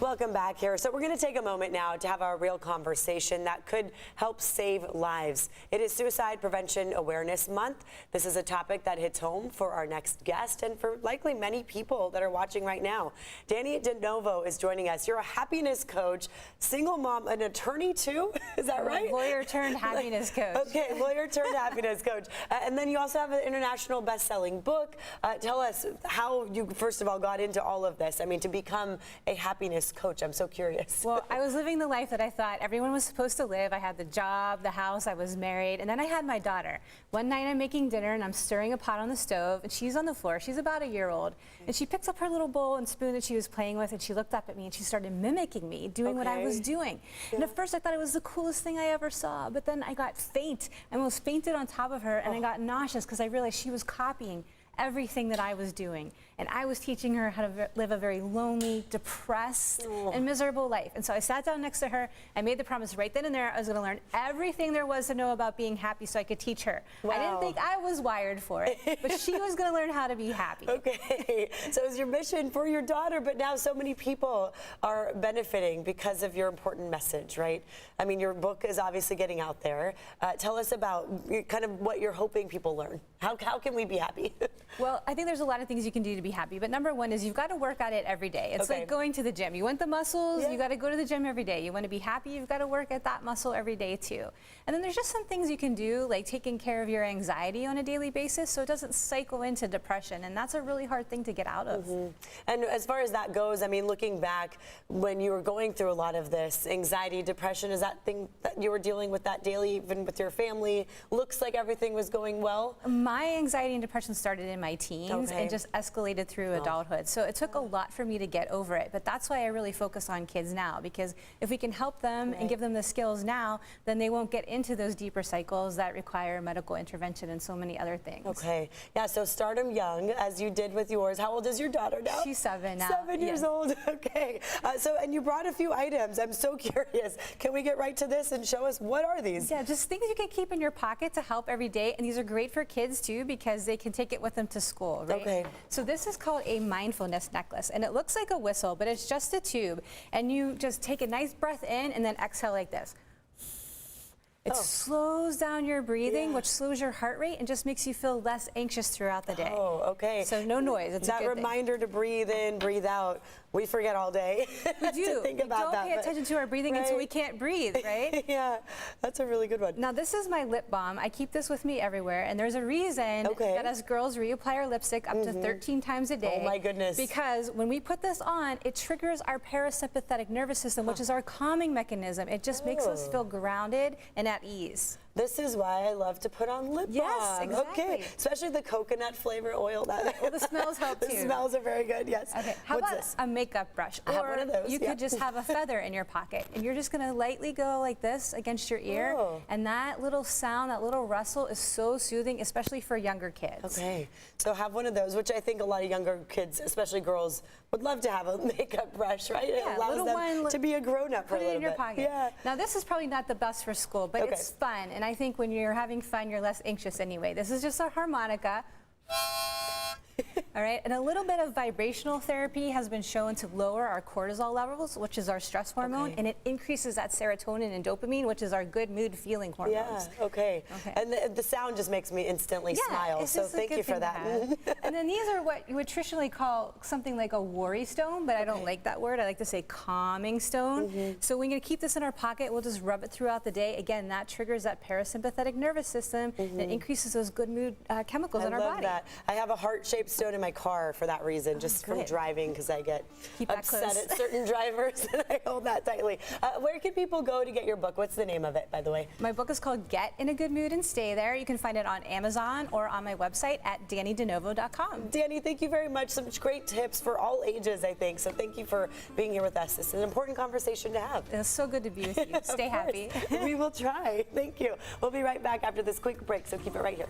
Welcome back here. So we're going to take a moment now to have a real conversation that could help save lives. It is Suicide Prevention Awareness Month. This is a topic that hits home for our next guest and for likely many people that are watching right now. Dannie De Novo is joining us. You're a happiness coach, single mom, an attorney too? Is that right? Lawyer turned happiness coach. Okay, lawyer turned happiness coach. And then you also have an international best-selling book. Tell us how you, first of all, got into all of this. I mean, to become a happiness coach. I'm so curious. Well, I was living the life that I thought everyone was supposed to live. I had the job, the house, I was married, and then I had my daughter. One night I'm making dinner and I'm stirring a pot on the stove and she's on the floor. She's about a year old. And she picks up her little bowl and spoon that she was playing with and she looked up at me and she started mimicking me, doing what I was doing. Yeah. And at first I thought it was the coolest thing I ever saw, but then I got faint. I almost fainted on top of her and I got nauseous because I realized she was copying everything that I was doing. And I was teaching her how to live a very lonely, depressed, and miserable life. And so I sat down next to her. I made the promise right then and there I was going to learn everything there was to know about being happy so I could teach her. Wow. I didn't think I was wired for it, but she was going to learn how to be happy. Okay, so it's your mission for your daughter, but now so many people are benefiting because of your important message, right? I mean, your book is obviously getting out there. Tell us about kind of what you're hoping people learn. How can we be happy? Well, I think there's a lot of things you can do to be happy, but number one is you've got to work at it every day. It's like going to the gym. You want the muscles, you got to go to the gym every day. You want to be happy, you've got to work at that muscle every day too. And then there's just some things you can do, like taking care of your anxiety on a daily basis so it doesn't cycle into depression, and that's a really hard thing to get out of. And as far as that goes, I mean, looking back, when you were going through a lot of this, anxiety, depression, is that thing that you were dealing with that daily, even with your family? Looks like everything was going well? My anxiety and depression started in my teens and just escalated through adulthood. So it took a lot for me to get over it. But that's why I really focus on kids now, because if we can help them and give them the skills now, then they won't get into those deeper cycles that require medical intervention and so many other things. Okay. Yeah, so start them young, as you did with yours. How old is your daughter now? She's 7 now. 7 years old. Okay. And you brought a few items. I'm so curious. Can we get right to this and show us what are these? Yeah, just things you can keep in your pocket to help every day. And these are great for kids too, because they can take it with them to school, right? Okay. So this is called a mindfulness necklace, and it looks like a whistle, but it's just a tube. And you just take a nice breath in and then exhale like this. It slows down your breathing, which slows your heart rate and just makes you feel less anxious throughout the day. Oh, okay. So no noise. It's that a good reminder to breathe in, breathe out. We forget all day. We do. To think about don't pay attention to our breathing until we can't breathe, right? Yeah, that's a really good one. Now this is my lip balm. I keep this with me everywhere, and there's a reason that us girls reapply our lipstick up to 13 times a day. Oh my goodness. Because when we put this on, it triggers our parasympathetic nervous system, which is our calming mechanism. It just makes us feel grounded and at ease. This is why I love to put on lip balm. Yes, exactly. Okay, especially the coconut flavor oil. Well, the smells help too. The smells are very good, yes. Okay, how What's about this? a makeup brush? I have one of those, you could just have a feather in your pocket, and you're just gonna lightly go like this against your ear, and that little sound, that little rustle is so soothing, especially for younger kids. Okay, so have one of those, which I think a lot of younger kids, especially girls, would love to have a makeup brush, right? Yeah, it allows them to be a grown-up for a little bit. Put it in your pocket. Yeah. Now this is probably not the best for school, but it's fun, and I think when you're having fun, you're less anxious anyway. This is just a harmonica. All right, and a little bit of vibrational therapy has been shown to lower our cortisol levels, which is our stress hormone, and it increases that serotonin and dopamine, which is our good mood feeling hormones. Yeah, okay. And the sound just makes me instantly smile, so thank you for that. And then these are what you would traditionally call something like a worry stone, but I don't like that word. I like to say calming stone. So we're going to keep this in our pocket. We'll just rub it throughout the day. Again, that triggers that parasympathetic nervous system and increases those good mood chemicals in our body. I love that. I have a heart-shaped stone in my car for that reason, just from driving, because I get upset at certain drivers and I hold that tightly. Where can people go to get your book? What's the name of it, by the way? My book is called Get in a Good Mood and Stay There. You can find it on Amazon or on my website at DannieDeNovo.com. Dannie, thank you very much. Some great tips for all ages, I think. So thank you for being here with us. It's an important conversation to have. It's so good to be with you. Stay happy. We will try. Thank you. We'll be right back after this quick break, so keep it right here.